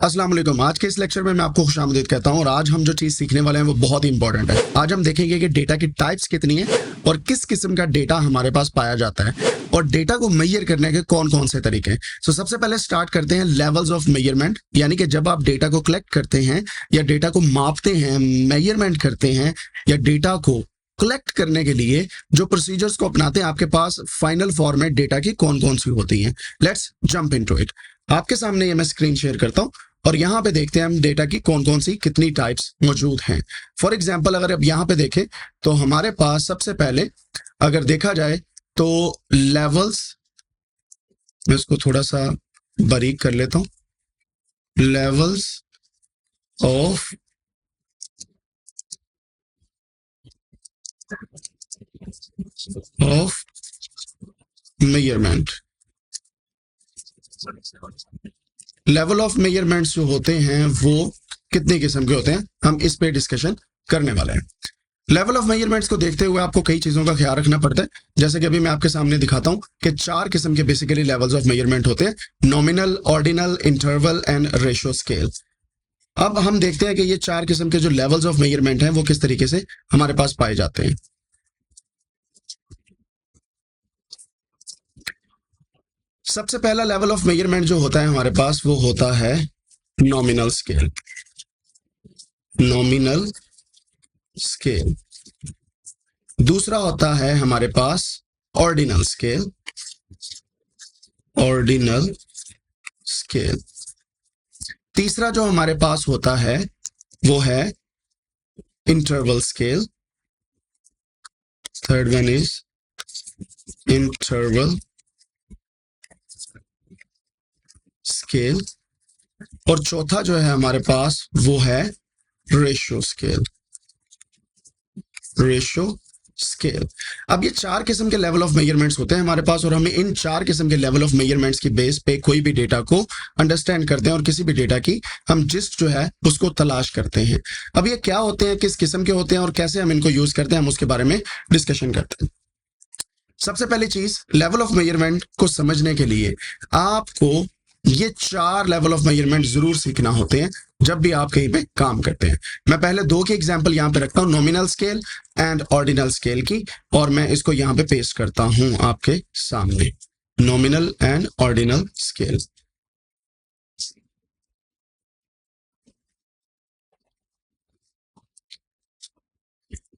अस्सलाम वालेकुम। आज के इस लेक्चर में मैं आपको खुशामदीद कहता हूं और आज हम जो चीज़ सीखने वाले हैं वो बहुत ही इंपॉर्टेंट है। आज हम देखेंगे कि डेटा की टाइप्स कितनी है और किस किस्म का डेटा हमारे पास पाया जाता है और डेटा को मेजर करने के कौन कौन से तरीके हैं। सबसे पहले स्टार्ट करते हैं लेवल्स ऑफ मेजरमेंट, यानी कि जब आप डेटा को कलेक्ट करते हैं या डेटा को मापते हैं, मेजरमेंट करते हैं या डेटा को कलेक्ट करने के लिए जो प्रोसीजर्स को अपनाते हैं, आपके पास फाइनल फॉर्मेट डेटा की कौन कौन सी होती हैं। Let's jump into it. आपके सामने ये मैं स्क्रीन शेयर करता हूं और यहाँ पे देखते हैं हम डेटा की कौन कौन सी कितनी टाइप्स मौजूद हैं। फॉर एग्जाम्पल अगर अब यहाँ पे देखें तो हमारे पास सबसे पहले अगर देखा जाए तो लेवल्स, मैं इसको थोड़ा सा बारीक कर लेता हूँ, levels of measurement. Level of measurements जो होते हैं वो कितने किस्म के होते हैं, हम इस पे डिस्कशन करने वाले हैं। लेवल ऑफ मेजरमेंट्स को देखते हुए आपको कई चीजों का ख्याल रखना पड़ता है, जैसे कि अभी मैं आपके सामने दिखाता हूं कि 4 किस्म के बेसिकली लेवल्स ऑफ मेजरमेंट होते हैं: nominal, ordinal, interval and ratio scale. अब हम देखते हैं कि ये 4 किस्म के जो लेवल्स ऑफ मेजरमेंट हैं वो किस तरीके से हमारे पास पाए जाते हैं। सबसे पहला लेवल ऑफ मेजरमेंट जो होता है हमारे पास वो होता है नॉमिनल स्केल। Nominal scale. दूसरा होता है हमारे पास ऑर्डिनल स्केल। Ordinal scale. तीसरा जो हमारे पास होता है वो है interval scale. Third one is interval scale. और चौथा जो है हमारे पास वो है रेशियो स्केल। Ratio scale. अब ये 4 किस्म के लेवल ऑफ मेजरमेंट्स होते हैं हमारे पास और हमें इन 4 किस्म के लेवल ऑफ मेजरमेंट्स की बेस पे कोई भी डेटा को अंडरस्टैंड करते हैं और किसी भी डेटा की हम जिस्ट जो है उसको तलाश करते हैं। अब ये क्या होते हैं, किस किस्म के होते हैं और कैसे हम इनको यूज करते हैं, हम उसके बारे में डिस्कशन करते हैं। सबसे पहली चीज, लेवल ऑफ मेजरमेंट को समझने के लिए आपको ये 4 लेवल ऑफ मेजरमेंट जरूर सीखना होते हैं जब भी आप कहीं पे काम करते हैं। मैं पहले 2 की एग्जांपल यहाँ पे रखता हूँ, nominal scale and ordinal scale की, और मैं इसको यहाँ पे पेस्ट करता हूँ आपके सामने। Nominal and ordinal scale.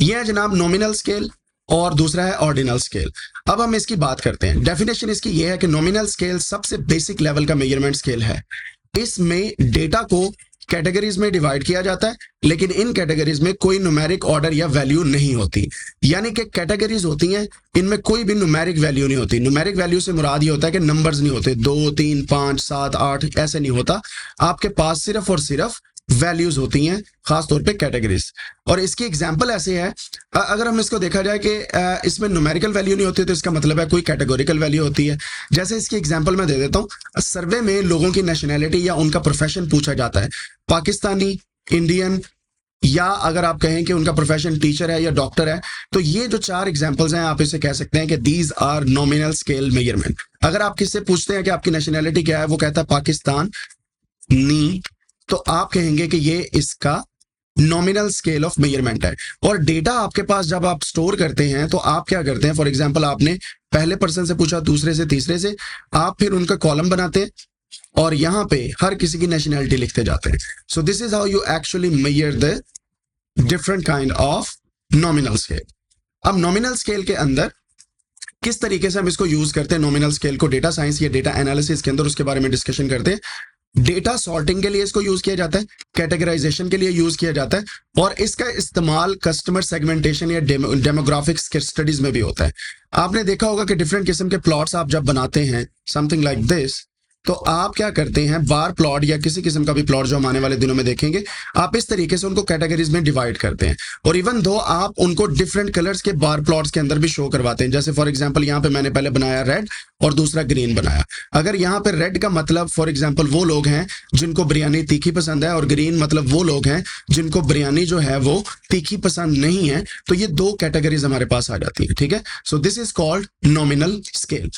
यह है जनाब नॉमिनल स्केल और दूसरा है ऑर्डिनल स्केल। अब हम इसकी बात करते हैं। डेफिनेशन इसकी यह है कि नॉमिनल स्केल सबसे बेसिक लेवल का मेजरमेंट स्केल है। इसमें डेटा को कैटेगरीज में डिवाइड किया जाता है, लेकिन इन कैटेगरीज में कोई न्यूमेरिक ऑर्डर या वैल्यू नहीं होती। यानी कि कैटेगरीज होती हैं, इनमें कोई भी न्यूमेरिक वैल्यू नहीं होती। न्यूमेरिक वैल्यू से मुराद ये होता है कि नंबर्स नहीं होते, 2, 3, 5, 7, 8 ऐसे नहीं होता। आपके पास सिर्फ और सिर्फ वैल्यूज होती हैं, खासतौर पे कैटेगरीज। और इसकी एग्जांपल ऐसे है, अगर हम इसको देखा जाए कि इसमें न्यूमेरिकल वैल्यू नहीं होती तो इसका मतलब है कोई कैटेगोरिकल वैल्यू होती है। जैसे इसकी एग्जांपल मैं दे देता हूँ। सर्वे में लोगों की नेशनैलिटी या उनका प्रोफेशन पूछा जाता है, पाकिस्तानी, इंडियन, या अगर आप कहें कि उनका प्रोफेशन टीचर है या डॉक्टर है, तो ये जो 4 एग्जांपल्स हैं आप इसे कह सकते हैं कि these are nominal scale measurement. अगर आप किससे पूछते हैं कि आपकी नेशनैलिटी क्या है, वो कहता है पाकिस्तान नी, तो आप कहेंगे कि ये इसका नॉमिनल स्केल ऑफ मेजरमेंट है। और डेटा आपके पास जब आप स्टोर करते हैं तो आप क्या करते हैं, फॉर एग्जांपल आपने पहले पर्सन से पूछा, दूसरे से, तीसरे से, आप फिर उनका कॉलम बनाते हैं और यहाँ पे हर किसी की नेशनैलिटी लिखते जाते हैं। So this is how you actually measure the different kind of nominal scale. अब नॉमिनल स्केल के अंदर किस तरीके से हम इसको यूज करते हैं, नॉमिनल स्केल को डेटा साइंस या डेटा एनालिसिस के अंदर, उसके बारे में डिस्कशन करते हैं। डेटा सॉर्टिंग के लिए इसको यूज किया जाता है, कैटेगराइजेशन के लिए यूज किया जाता है, और इसका इस्तेमाल कस्टमर सेगमेंटेशन या डेमोग्राफिक्स के स्टडीज में भी होता है। आपने देखा होगा कि डिफरेंट किस्म के प्लॉट्स आप जब बनाते हैं, समथिंग लाइक दिस, तो आप क्या करते हैं, बार प्लॉट या किसी किस्म का भी प्लॉट जो हम आने वाले दिनों में देखेंगे, आप इस तरीके से उनको कैटेगरीज में डिवाइड करते हैं। और इवन दो आप उनको डिफरेंट कलर्स के बार प्लॉट्स के अंदर भी शो करवाते हैं। जैसे फॉर एग्जांपल यहाँ पे मैंने पहले बनाया रेड और दूसरा ग्रीन बनाया। अगर यहाँ पे रेड का मतलब फॉर एग्जांपल वो लोग हैं जिनको बिरयानी तीखी पसंद है, और ग्रीन मतलब वो लोग हैं जिनको बिरयानी जो है वो तीखी पसंद नहीं है, तो ये 2 कैटेगरीज हमारे पास आ जाती है। ठीक है, so this is called nominal scale.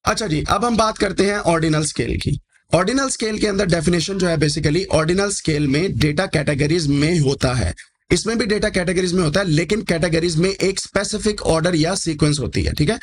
अच्छा जी, अब हम बात करते हैं ऑर्डिनल स्केल की। ऑर्डिनल स्केल के अंदर डेफिनेशन जो है बेसिकली ऑर्डिनल स्केल में डेटा कैटेगरीज में होता है, इसमें भी डेटा कैटेगरीज में होता है, लेकिन कैटेगरीज में एक स्पेसिफिक ऑर्डर या सीक्वेंस होती है, ठीक है।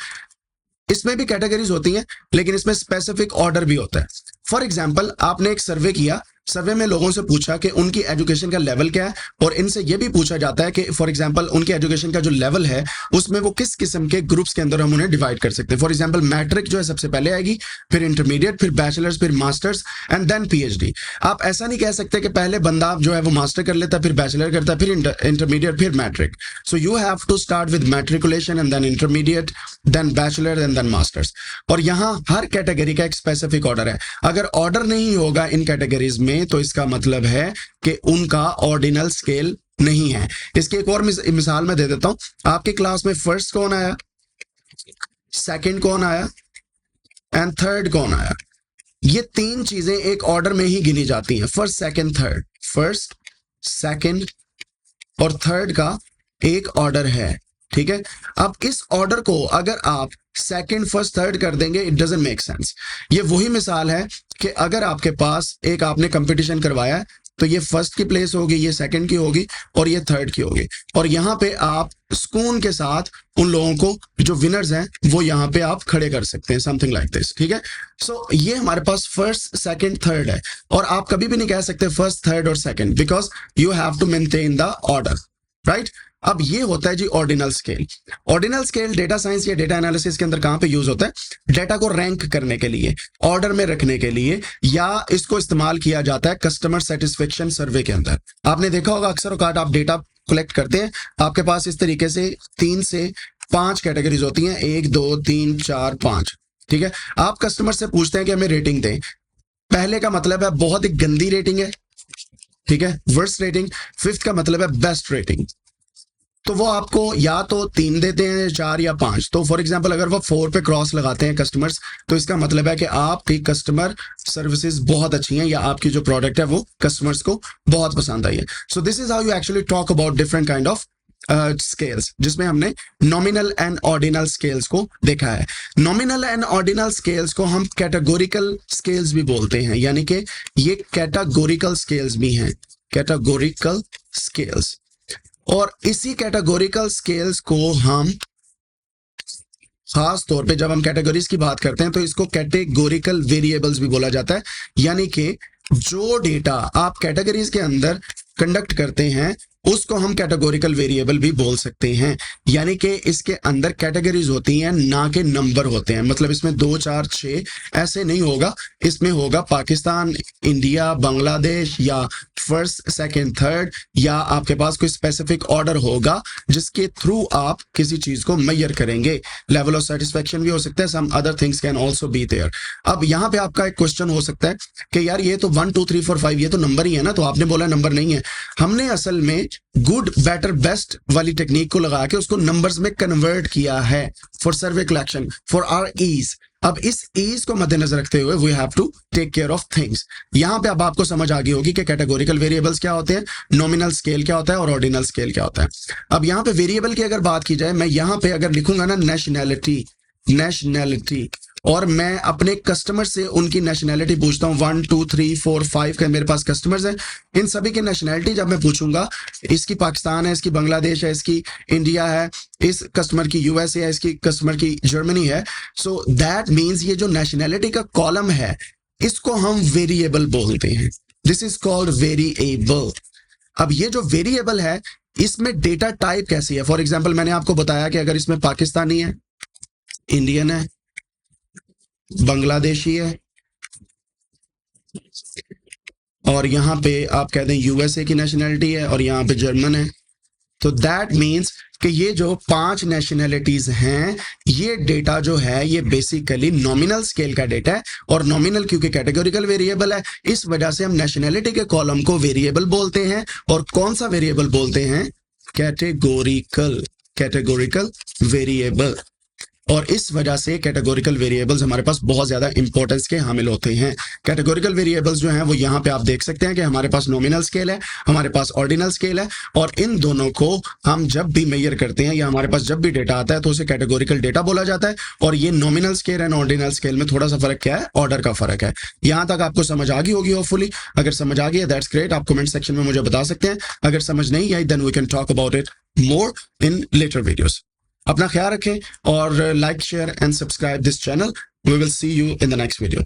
इसमें भी कैटेगरीज होती हैं लेकिन इसमें स्पेसिफिक ऑर्डर भी होता है। फॉर एग्जाम्पल, आपने एक सर्वे किया, सर्वे में लोगों से पूछा कि उनकी एजुकेशन का लेवल क्या है, और इनसे यह भी पूछा जाता है कि फॉर एग्जांपल उनके एजुकेशन का जो लेवल है उसमें वो किस किस्म के ग्रुप्स के अंदर हम उन्हें डिवाइड कर सकते हैं। फॉर एग्जांपल मैट्रिक जो है सबसे पहले आएगी, फिर इंटरमीडिएट, फिर बैचलर्स, फिर मास्टर्स एंड देन पीएचडी। आप ऐसा नहीं कह सकते कि पहले बंदा जो है वो मास्टर कर लेता है, फिर बैचलर करता है, फिर इंटरमीडिएट, फिर matric. So you have to start with matriculation and then intermediate, then bachelor and then masters. और यहाँ हर कैटेगरी का एक स्पेसिफिक ऑर्डर है। अगर ऑर्डर नहीं होगा इन कैटेगरीज में तो इसका मतलब है कि उनका ऑर्डिनल स्केल नहीं है। इसकी एक और मिसाल मैं दे देता हूं। आपकी क्लास में फर्स्ट कौन आया, सेकंड कौन आया एंड थर्ड कौन आया। ये तीन चीजें एक ऑर्डर में ही गिनी जाती हैं, first second third. First second और थर्ड का एक ऑर्डर है, ठीक है। अब इस ऑर्डर को अगर आप सेकंड फर्स्ट थर्ड कर देंगे, इट डजंट मेक सेंस। ये वही मिसाल है कि अगर आपके पास एक आपने कंपटीशन करवाया है तो ये फर्स्ट की प्लेस होगी, ये सेकंड की होगी और ये थर्ड की होगी, और यहाँ पे आप सुकून के साथ उन लोगों को जो विनर्स हैं वो यहाँ पे आप खड़े कर सकते हैं, समथिंग लाइक दिस, ठीक है। सो ये हमारे पास फर्स्ट सेकंड थर्ड है, और आप कभी भी नहीं कह सकते फर्स्ट थर्ड और second, because you have to maintain the order, right. अब ये होता है जी ordinal scale. Ordinal scale data science या डेटा एनालिसिस के अंदर कहां पे यूज होता है? डेटा को रैंक करने के लिए, ऑर्डर में रखने के लिए, या इसको इस्तेमाल किया जाता है कस्टमर सेटिस्फेक्शन सर्वे के अंदर। आपने देखा होगा अक्सर औकात आप डेटा कलेक्ट करते हैं, आपके पास इस तरीके से 3 से 5 कैटेगरीज होती हैं, 1 2 3 4 5, ठीक है। आप कस्टमर से पूछते हैं कि हमें रेटिंग दें। पहले का मतलब है बहुत ही गंदी रेटिंग है, ठीक है, वर्स्ट रेटिंग। फिफ्थ का मतलब है बेस्ट रेटिंग। तो वो आपको या तो 3 देते हैं, 4 या 5। तो फॉर एग्जांपल अगर वो 4 पे क्रॉस लगाते हैं कस्टमर्स, तो इसका मतलब है कि आपकी कस्टमर सर्विसेज बहुत अच्छी हैं, या आपकी जो प्रोडक्ट है वो कस्टमर्स को बहुत पसंद आई है। So this is how you actually talk about different kind of scales, जिसमें हमने नॉमिनल एंड ऑर्डिनल स्केल्स को देखा है। नॉमिनल एंड ऑर्डिनल स्केल्स को हम कैटेगोरिकल स्केल्स भी बोलते हैं, यानी कि ये कैटेगोरिकल स्केल्स भी हैं, कैटेगोरिकल स्केल्स। और इसी कैटेगोरिकल स्केल्स को हम खास तौर पे जब हम कैटेगरीज की बात करते हैं तो इसको कैटेगोरिकल वेरिएबल्स भी बोला जाता है, यानी कि जो डेटा आप कैटेगरीज के अंदर कंडक्ट करते हैं उसको हम कैटेगोरिकल वेरिएबल भी बोल सकते हैं। यानी कि इसके अंदर कैटेगरीज होती हैं, ना कि नंबर होते हैं। मतलब इसमें 2 4 6 ऐसे नहीं होगा, इसमें होगा पाकिस्तान, इंडिया, बांग्लादेश, या फर्स्ट सेकंड थर्ड, या आपके पास कोई स्पेसिफिक ऑर्डर होगा जिसके थ्रू आप किसी चीज को मेजर करेंगे। लेवल ऑफ सेटिस्फेक्शन भी हो सकता है, some other things can also be there. अब यहाँ पे आपका एक क्वेश्चन हो सकता है कि यार ये तो 1 2 3 4 5 ये तो नंबर ही है ना, तो आपने बोला नंबर नहीं है। हमने असल में गुड बेटर बेस्ट वाली टेक्निक को लगा के उसको नंबर्स में कन्वर्ट किया है for survey collection, for our ease. अब इस ईज को मद्देनजर रखते हुए we have to take care of things. यहां पे अब आपको समझ आ गई होगी कि कैटेगोरिकल वेरिएबल्स क्या होते हैं, नॉमिनल स्केल क्या होता है और ऑर्डिनल स्केल क्या होता है। अब यहाँ पे वेरिएबल की अगर बात की जाए, मैं यहाँ पे अगर लिखूंगा ना नेशनैलिटी, और मैं अपने कस्टमर से उनकी नेशनैलिटी पूछता हूँ, 1 2 3 4 5 के मेरे पास कस्टमर्स हैं, इन सभी की नेशनैलिटी जब मैं पूछूंगा, इसकी पाकिस्तान है, इसकी बांग्लादेश है, इसकी इंडिया है, इस कस्टमर की यूएसए है, इसकी कस्टमर की जर्मनी है। सो दैट मीन्स ये जो नेशनैलिटी का कॉलम है इसको हम वेरिएबल बोलते हैं। This is called variable. अब ये जो वेरिएबल है इसमें डेटा टाइप कैसी है? फॉर एग्जाम्पल मैंने आपको बताया कि अगर इसमें पाकिस्तानी है, इंडियन है, बांग्लादेशी है, और यहां पे आप कहते हैं यूएसए की नेशनैलिटी है, और यहां पे जर्मन है, तो दैट मीन्स कि ये जो 5 नेशनैलिटीज हैं, ये डेटा जो है ये बेसिकली नॉमिनल स्केल का डेटा है। और नॉमिनल क्योंकि कैटेगोरिकल वेरिएबल है, इस वजह से हम नेशनैलिटी के कॉलम को वेरिएबल बोलते हैं। और कौन सा वेरिएबल बोलते हैं? Categorical variable. और इस वजह से कैटेगोरिकल वेरिएबल्स हमारे पास बहुत ज्यादा इंपॉर्टेंस के हामिल होते हैं। कैटेगोरिकल वेरिएबल्स जो हैं वो यहाँ पे आप देख सकते हैं कि हमारे पास नॉमिनल स्केल है, हमारे पास ऑर्डिनल स्केल है, और इन दोनों को हम जब भी मेजर करते हैं या हमारे पास जब भी डेटा आता है तो उसे कैटेगोरिकल डेटा बोला जाता है। और ये nominal scale and ordinal scale में थोड़ा सा फर्क क्या है, ऑर्डर का फर्क है। यहाँ तक आपको समझ आ गई होगी होपफुली। अगर समझ आ गई है दैट्स ग्रेट, आप कमेंट सेक्शन में मुझे बता सकते हैं। अगर समझ नहीं आई then we can talk about it more in later videos. अपना ख्याल रखें और like share and subscribe this channel. We will see you in the next video.